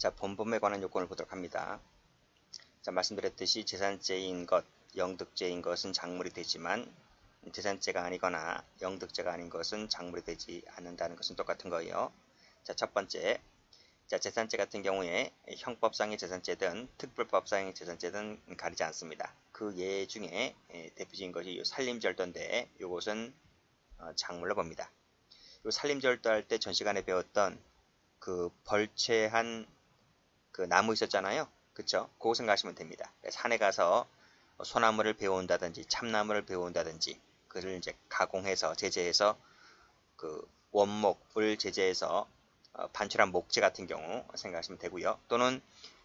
자, 본범에 관한 요건을 보도록 합니다. 자, 말씀드렸듯이 재산죄인 것, 영득죄인 것은 작물이 되지만 재산죄가 아니거나 영득죄가 아닌 것은 작물이 되지 않는다는 것은 똑같은 거예요. 자, 첫 번째. 자, 재산죄 같은 경우에 형법상의 재산죄든 특별법상의 재산죄든 가리지 않습니다. 그 예 중에 대표적인 것이 산림절도인데 이것은 작물로 봅니다. 요 산림절도 할 때 전 시간에 배웠던 그 벌채한 그 나무 있었잖아요. 그쵸? 그거 생각하시면 됩니다. 산에 가서 소나무를 베어온다든지 참나무를 베어온다든지 그를 이제 가공해서 제재해서 그 원목을 제재해서 반출한 목재 같은 경우 생각하시면 되고요. 또는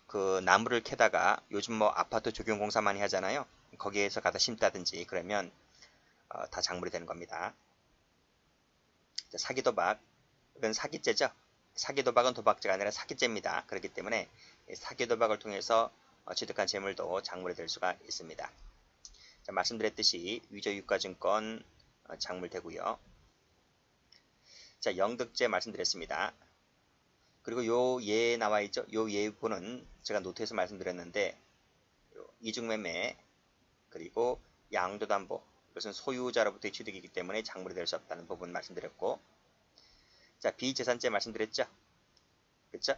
그 나무를 캐다가 요즘 뭐 아파트 조경공사 많이 하잖아요. 거기에서 가다 심다든지 그러면 다 작물이 되는 겁니다. 사기도박은 사기죄죠. 사기도박은 도박죄가 아니라 사기죄입니다. 그렇기 때문에 사기도박을 통해서 취득한 재물도 작물이 될 수가 있습니다. 자, 말씀드렸듯이 위조유가증권 작물 되고요. 자, 영득죄 말씀드렸습니다. 그리고 요 예 나와 있죠. 요 예부는 제가 노트에서 말씀드렸는데 이중매매 그리고 양도담보 이것은 소유자로부터의 취득이기 때문에 작물이 될 수 없다는 부분 말씀드렸고, 자, 비재산죄 말씀드렸죠. 그쵸?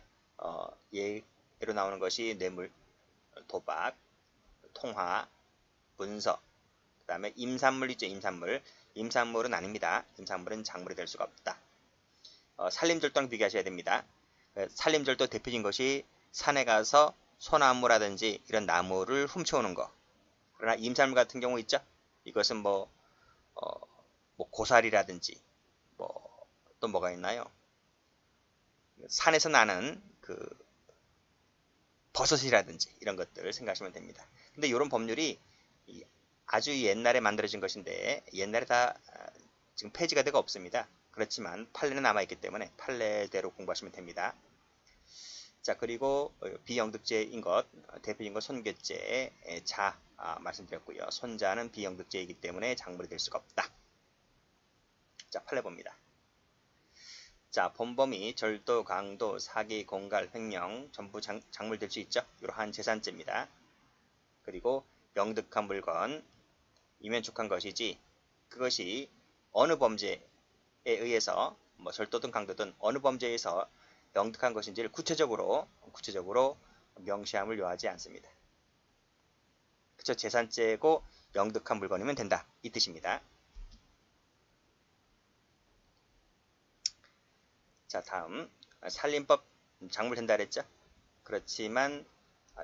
예로 나오는 것이 뇌물, 도박, 통화, 문서, 그 다음에 임산물 있죠. 임산물은 아닙니다. 임산물은 작물이 될 수가 없다. 산림절도랑 비교하셔야 됩니다. 산림절도 대표적인 것이 산에 가서 소나무라든지 이런 나무를 훔쳐오는 거. 그러나 임산물 같은 경우 있죠. 이것은 뭐 고사리라든지 또 뭐가 있나요? 산에서 나는 그 버섯이라든지 이런 것들 생각하시면 됩니다. 근데 이런 법률이 아주 옛날에 만들어진 것인데 옛날에 다 지금 폐지가 되고 없습니다. 그렇지만 판례는 남아있기 때문에 판례대로 공부하시면 됩니다. 자, 그리고 비영득죄인 것, 대표적인 것 손괴죄, 자 말씀드렸고요. 손자는 비영득죄이기 때문에 작물이 될 수가 없다. 자, 판례 봅니다. 자, 본범이 절도, 강도, 사기, 공갈, 횡령 전부 작물 될 수 있죠. 이러한 재산죄입니다. 그리고 영득한 물건, 이면 족한 것이지 그것이 어느 범죄에 의해서 뭐 절도든 강도든 어느 범죄에서 영득한 것인지를 구체적으로 명시함을 요하지 않습니다. 그쵸? 재산죄고 영득한 물건이면 된다. 이 뜻입니다. 자, 다음 산림법 작물 된다 그랬죠? 그렇지만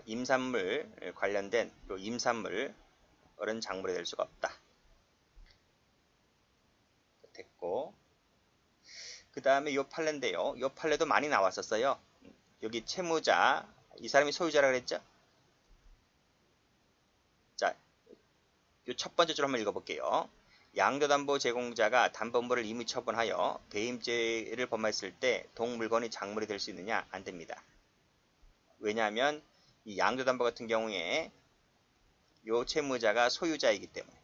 임산물 관련된 요 임산물은 작물이 될 수가 없다. 됐고, 그 다음에 요 판례인데요. 요 판례도 많이 나왔었어요. 여기 채무자, 이 사람이 소유자라 그랬죠? 자, 요 첫 번째 줄 한번 읽어볼게요. 양도담보 제공자가 담보물을 임의 처분하여 배임죄를 범했을 때 동물건이 작물이 될 수 있느냐? 안 됩니다. 왜냐하면 이 양도담보 같은 경우에 요 채무자가 소유자이기 때문에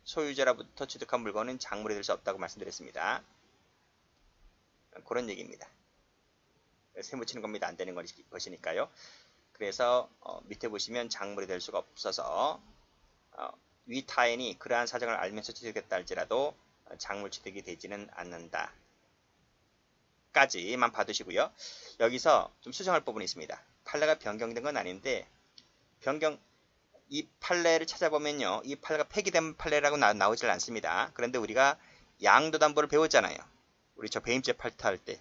소유자로부터 취득한 물건은 작물이 될 수 없다고 말씀드렸습니다. 그런 얘기입니다. 세무치는 겁니다. 안 되는 것이니까요. 그래서 밑에 보시면 작물이 될 수가 없어서 위 타인이 그러한 사정을 알면서 취득했다 할지라도 작물 취득이 되지는 않는다. 까지만 봐두시고요. 여기서 좀 수정할 부분이 있습니다. 판례가 변경된 건 아닌데 이 판례를 찾아보면요. 이 판례가 폐기된 판례라고 나오질 않습니다. 그런데 우리가 양도담보를 배웠잖아요. 우리 저 배임죄 팔타 할 때.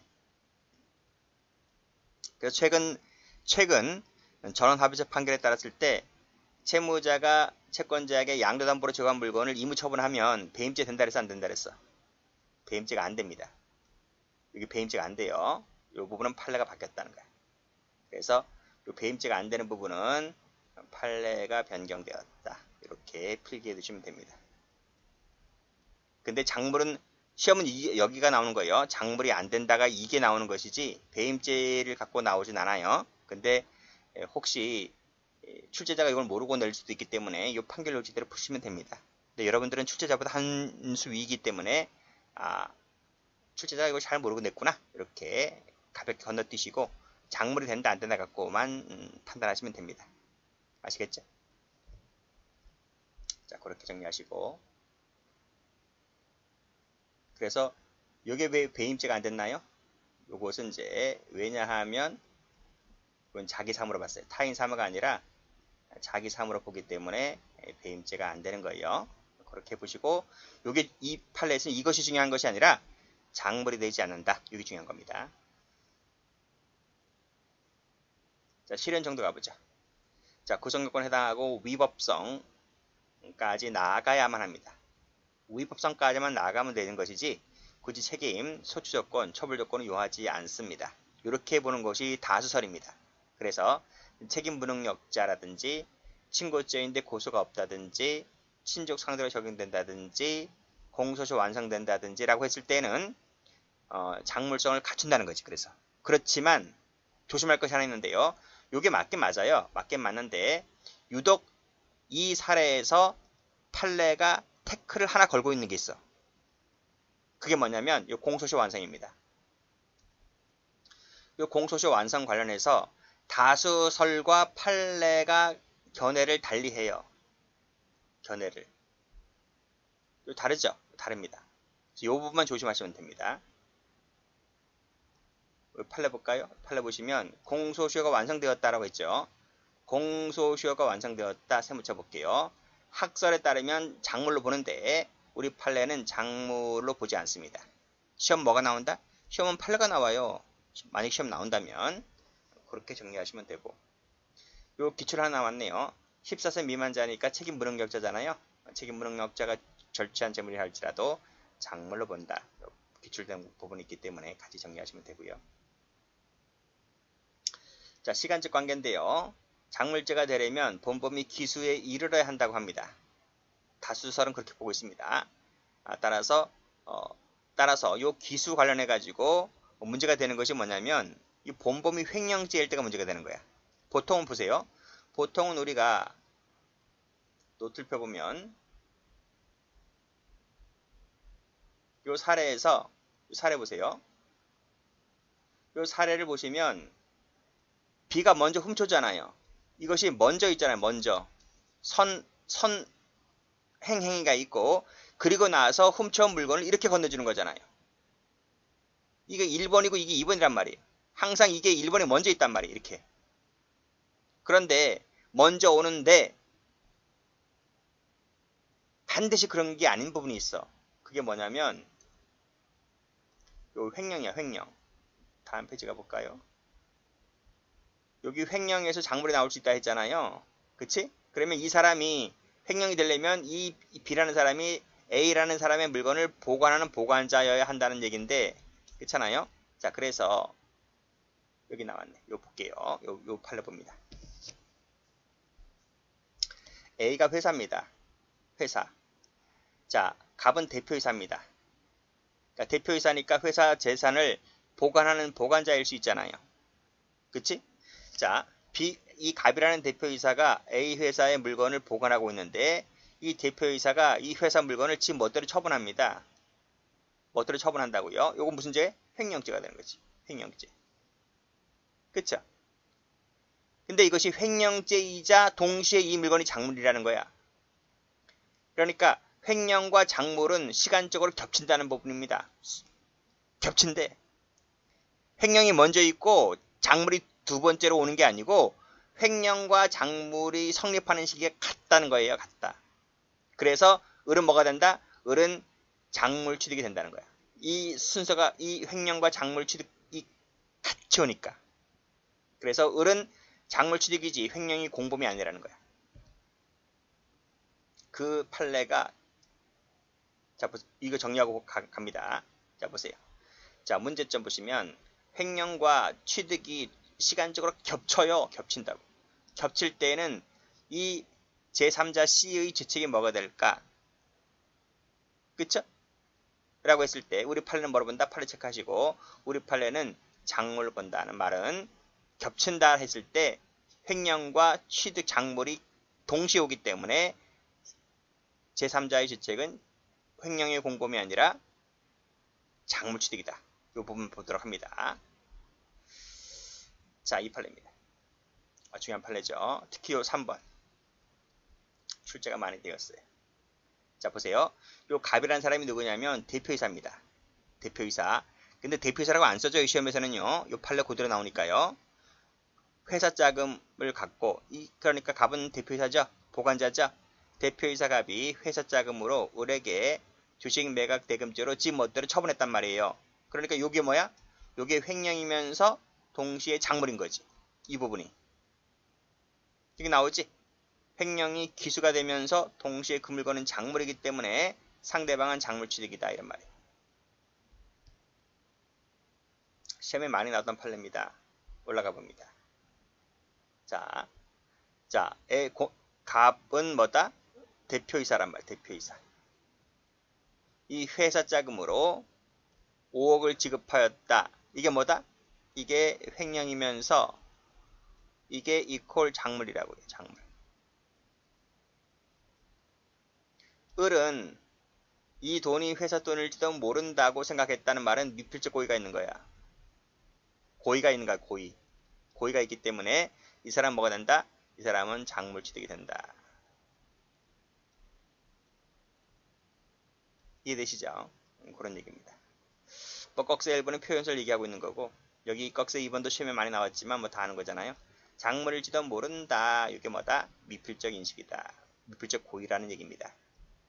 그래서 최근 전원합의체 판결에 따랐을 때 채무자가 채권자에게 양도담보로 제공한 물건을 임의처분하면 배임죄 된다 그랬어 안 된다 그랬어? 배임죄가 안 됩니다. 여기 배임죄가 안 돼요. 이 부분은 판례가 바뀌었다는 거예요. 그래서 이 배임죄가 안 되는 부분은 판례가 변경되었다. 이렇게 필기해 두시면 됩니다. 근데 작물은 시험은 여기가 나오는 거예요. 작물이 안 된다가 이게 나오는 것이지 배임죄를 갖고 나오진 않아요. 근데 혹시 출제자가 이걸 모르고 낼 수도 있기 때문에 이 판결 요지대로 푸시면 됩니다. 근데 여러분들은 출제자보다 한 수 위이기 때문에 출제자가 이거 잘 모르고 냈구나. 이렇게 가볍게 건너뛰시고 작물이 된다 안 된다 갖고만 판단하시면 됩니다. 아시겠죠? 자, 그렇게 정리하시고. 그래서 이게 왜 배임죄가 안 됐나요? 요것은 이제 왜냐하면 이건 자기 사무로 봤어요. 타인 사무가 아니라 자기 사무로 보기 때문에 배임죄가 안 되는 거예요. 그렇게 보시고 요게 이 판례에서는 이것이 중요한 것이 아니라 작물이 되지 않는다. 이게 중요한 겁니다. 자, 실현 정도 가보자. 자, 구성요건에 해당하고 위법성까지 나아가야만 합니다. 위법성까지만 나아가면 되는 것이지 굳이 책임, 소추조건, 처벌조건을 요하지 않습니다. 이렇게 보는 것이 다수설입니다. 그래서 책임 무능력자라든지 친고죄인데 고소가 없다든지 친족 상대로 적용된다든지 공소시효 완성된다든지 라고 했을 때는 작물성을 갖춘다는 거지. 그래서 그렇지만 조심할 것이 하나 있는데요. 이게 맞긴 맞아요. 맞긴 맞는데 유독 이 사례에서 판례가 태클을 하나 걸고 있는 게 있어. 그게 뭐냐면 이 공소시효 완성입니다. 이 공소시효 완성 관련해서 다수설과 판례가 견해를 달리해요. 견해를. 다르죠? 다릅니다. 이 부분만 조심하시면 됩니다. 판례 볼까요? 판례 보시면 공소시효가 완성되었다라고 했죠. 공소시효가 완성되었다. 세무쳐 볼게요. 학설에 따르면 작물로 보는데 우리 판례는 작물로 보지 않습니다. 시험 뭐가 나온다? 시험은 판례가 나와요. 만약 시험 나온다면 그렇게 정리하시면 되고. 요 기출 하나 나왔네요. 14세 미만자니까 책임 무능력자잖아요. 책임 무능력자가 절취한 재물이 할지라도 작물로 본다. 기출된 부분이 있기 때문에 같이 정리하시면 되고요. 자, 시간적 관계인데요. 작물죄가 되려면 본범이 기수에 이르러야 한다고 합니다. 다수설은 그렇게 보고 있습니다. 따라서 요 기수 관련해 가지고 문제가 되는 것이 뭐냐면 이 본범이 횡령죄일 때가 문제가 되는 거야. 보통은 보세요. 보통은 우리가 노트를 펴보면 요 사례에서 사례 보세요. 요 사례를 보시면 B가 먼저 훔쳐잖아요. 이것이 먼저 있잖아요. 먼저 행행위가 있고 그리고 나서 훔쳐온 물건을 이렇게 건네주는 거잖아요. 이게 1번이고 이게 2번이란 말이에요. 항상 이게 1번이 먼저 있단 말이에요. 이렇게. 그런데 먼저 오는데 반드시 그런 게 아닌 부분이 있어. 그게 뭐냐면 요 횡령이야. 횡령. 다음 페이지 가볼까요? 여기 횡령에서 작물이 나올 수 있다 했잖아요. 그치? 그러면 이 사람이 횡령이 되려면 이 B라는 사람이 A라는 사람의 물건을 보관하는 보관자여야 한다는 얘기인데 그렇잖아요. 자, 그래서 여기 나왔네. 요 볼게요. 요 판례 봅니다. A가 회사입니다. 회사. 자, 갑은 대표이사입니다. 그러니까 대표이사니까 회사 재산을 보관하는 보관자일 수 있잖아요. 그치? 자, 이 갑이라는 대표이사가 A 회사의 물건을 보관하고 있는데 이 대표이사가 이 회사 물건을 지 멋대로 처분합니다. 멋대로 처분한다고요? 요건 무슨 죄? 횡령죄가 되는 거지. 횡령죄. 그쵸? 근데 이것이 횡령죄이자 동시에 이 물건이 작물이라는 거야. 그러니까 횡령과 작물은 시간적으로 겹친다는 부분입니다. 겹친대. 횡령이 먼저 있고 작물이 두 번째로 오는 게 아니고 횡령과 작물이 성립하는 시기가 같다는 거예요. 같다. 그래서 을은 뭐가 된다? 을은 작물 취득이 된다는 거야. 이 순서가 이 횡령과 작물 취득이 같이 오니까. 그래서 을은 작물 취득이지 횡령이 공범이 아니라는 거야. 그 판례가 자, 이거 정리하고 갑니다. 자, 보세요. 자, 문제점 보시면 횡령과 취득이 시간적으로 겹쳐요. 겹친다고. 겹칠 때는 이 제3자 C의 죄책이 뭐가 될까? 그쵸? 라고 했을 때 우리 판례는 뭐로 본다? 판례 체크하시고 우리 판례는 작물을 본다는 말은 겹친다 했을 때 횡령과 취득 작물이 동시에 오기 때문에 제3자의 죄책은 횡령의 공범이 아니라 작물취득이다. 이 부분 보도록 합니다. 자, 이 판례입니다. 중요한 판례죠. 특히 요 3번. 출제가 많이 되었어요. 자, 보세요. 요 갑이라는 사람이 누구냐면 대표이사입니다. 대표이사. 근데 대표이사라고 안 써져. 이 시험에서는요. 요 판례 그대로 나오니까요. 회사 자금을 갖고, 그러니까 갑은 대표이사죠. 보관자죠. 대표이사 갑이 회사 자금으로 을에게 주식 매각 대금죄로 지 멋대로 처분했단 말이에요. 그러니까 요게 뭐야? 요게 횡령이면서 동시에 작물인 거지. 이 부분이. 이게 나오지? 횡령이 기수가 되면서 동시에 그 물건은 작물이기 때문에 상대방은 작물취득이다. 이런 말이에요. 시험에 많이 나왔던 판례입니다. 올라가 봅니다. 자, 갑은 뭐다? 대표이사란 말, 대표이사. 이 회사 자금으로 5억을 지급하였다. 이게 뭐다? 이게 횡령이면서 이게 이퀄 작물이라고 해요. 작물. 을은 이 돈이 회사 돈일지도 모른다고 생각했다는 말은 미필적 고의가 있는 거야. 고의가 있는 거야, 고의. 고의가 있기 때문에 이 사람 뭐가 된다? 이 사람은 작물 취득이 된다. 이해되시죠? 그런 얘기입니다. 뭐 꺽쇠 1번은 표현서를 얘기하고 있는 거고 여기 꺽쇠 2번도 시험에 많이 나왔지만 뭐 다 아는 거잖아요. 작물일지도 모른다. 이게 뭐다? 미필적 인식이다. 미필적 고의라는 얘기입니다.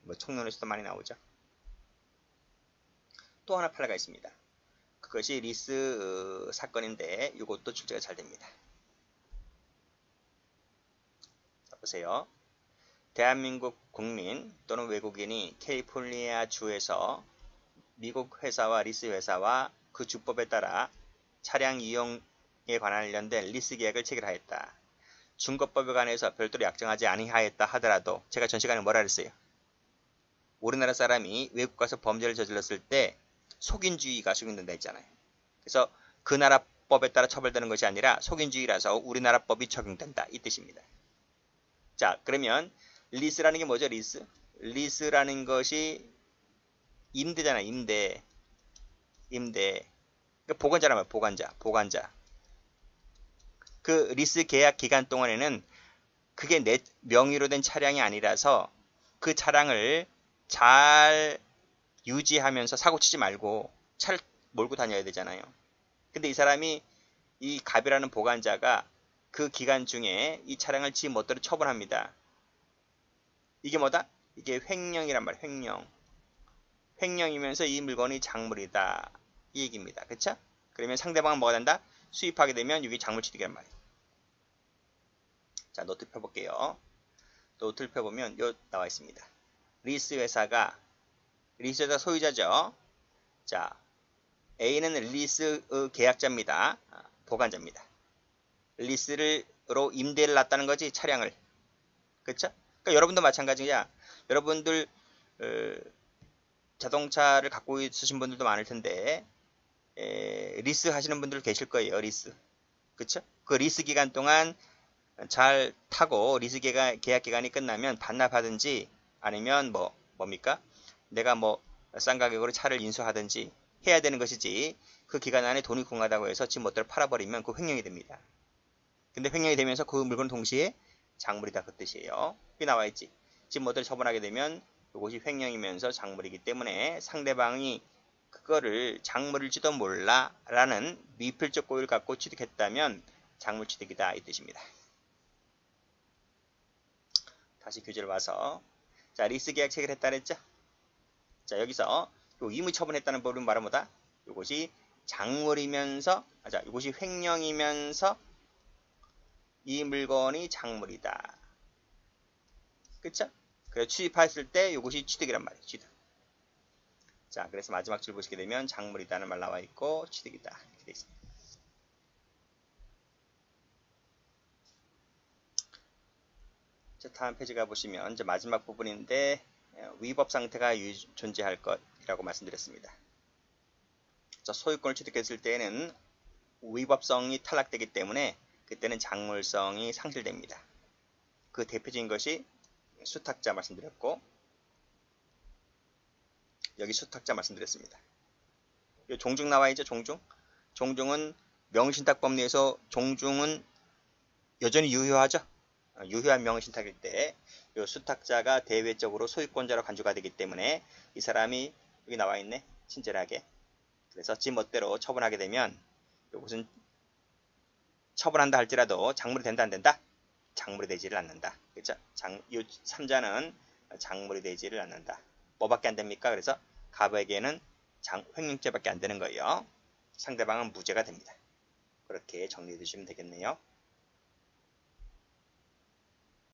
뭐 총론에서도 많이 나오죠. 또 하나 판례가 있습니다. 그것이 리스 사건인데 이것도 출제가 잘 됩니다. 자, 보세요. 대한민국 국민 또는 외국인이 캘리포니아 주에서 미국 회사와 리스 회사와 그 주법에 따라 차량 이용에 관련된 리스 계약을 체결하였다. 중거법에 관해서 별도로 약정하지 아니하였다 하더라도 제가 전 시간에 뭐라 그랬어요? 우리나라 사람이 외국 가서 범죄를 저질렀을 때 속인주의가 적용된다 했잖아요. 그래서 그 나라 법에 따라 처벌되는 것이 아니라 속인주의라서 우리나라 법이 적용된다 이 뜻입니다. 자, 그러면 리스라는 게 뭐죠? 리스라는 것이 임대잖아. 임대. 그러니까 보관자란 말이야. 보관자. 그 리스 계약 기간 동안에는 그게 내 명의로 된 차량이 아니라서 그 차량을 잘 유지하면서 사고 치지 말고 차를 몰고 다녀야 되잖아요. 근데 이 사람이 이 갑이라는 보관자가 그 기간 중에 이 차량을 지 멋대로 처분합니다. 이게 뭐다? 이게 횡령이란 말이에요. 횡령. 횡령이면서 이 물건이 작물이다. 이 얘기입니다. 그쵸? 그러면 상대방은 뭐가 된다? 수입하게 되면 이게 작물취득이란 말이에요. 자, 노트 펴볼게요. 노트를 펴보면 요 나와 있습니다. 리스 회사 소유자죠. 자, A는 리스 계약자입니다. 보관자입니다. 리스로 임대를 놨다는 거지, 차량을. 그쵸? 그러니까 여러분도 마찬가지야. 여러분들 자동차를 갖고 있으신 분들도 많을 텐데 리스 하시는 분들 계실 거예요. 리스. 그쵸? 그 리스 기간 동안 잘 타고 리스 계약 기간이 끝나면 반납하든지 아니면 뭡니까? 내가 싼 가격으로 차를 인수하든지 해야 되는 것이지 그 기간 안에 돈이 궁하다고 해서 지 멋대로 팔아버리면 그 횡령이 됩니다. 근데 횡령이 되면서 그 물건 동시에 작물이다 그 뜻이에요. 여기 나와 있지. 지 멋대로 처분하게 되면 이것이 횡령이면서 작물이기 때문에 상대방이 그거를 작물일지도 몰라 라는 미필적 고의를 갖고 취득했다면 작물 취득이다 이 뜻입니다. 다시 교재를 와서 자 리스 계약 체결했다 그랬죠. 자 여기서 요 의무 처분했다는 법은 말은 뭐다? 이것이 작물이면서 이것이 횡령이면서 이 물건이 작물이다. 그쵸? 그래서 취입했을 때 이것이 취득이란 말이에요. 취득. 자 그래서 마지막 줄 보시게 되면 작물이다는 말 나와 있고 취득이다 이렇게 되어 있습니다. 자, 다음 페이지 가보시면 이제 마지막 부분인데 위법 상태가 존재할 것이라고 말씀드렸습니다. 자, 소유권을 취득했을 때에는 위법성이 탈락되기 때문에 그때는 작물성이 상실됩니다. 그 대표적인 것이 수탁자 말씀드렸고 여기 수탁자 말씀드렸습니다. 요 종중 나와 있죠, 종중. 종중은 명신탁 법리에서 종중은 여전히 유효하죠. 유효한 명신탁일 때 요 수탁자가 대외적으로 소유권자로 간주가 되기 때문에 이 사람이 여기 나와 있네, 친절하게. 그래서 지 멋대로 처분하게 되면 요것은 처분한다 할지라도 작물이 된다 안 된다? 작물이 되지를 않는다. 그렇죠? 요 3자는 작물이 되지를 않는다. 뭐밖에 안 됩니까? 그래서 갑에게는 횡령죄밖에 안 되는 거예요. 상대방은 무죄가 됩니다. 그렇게 정리해 주시면 되겠네요.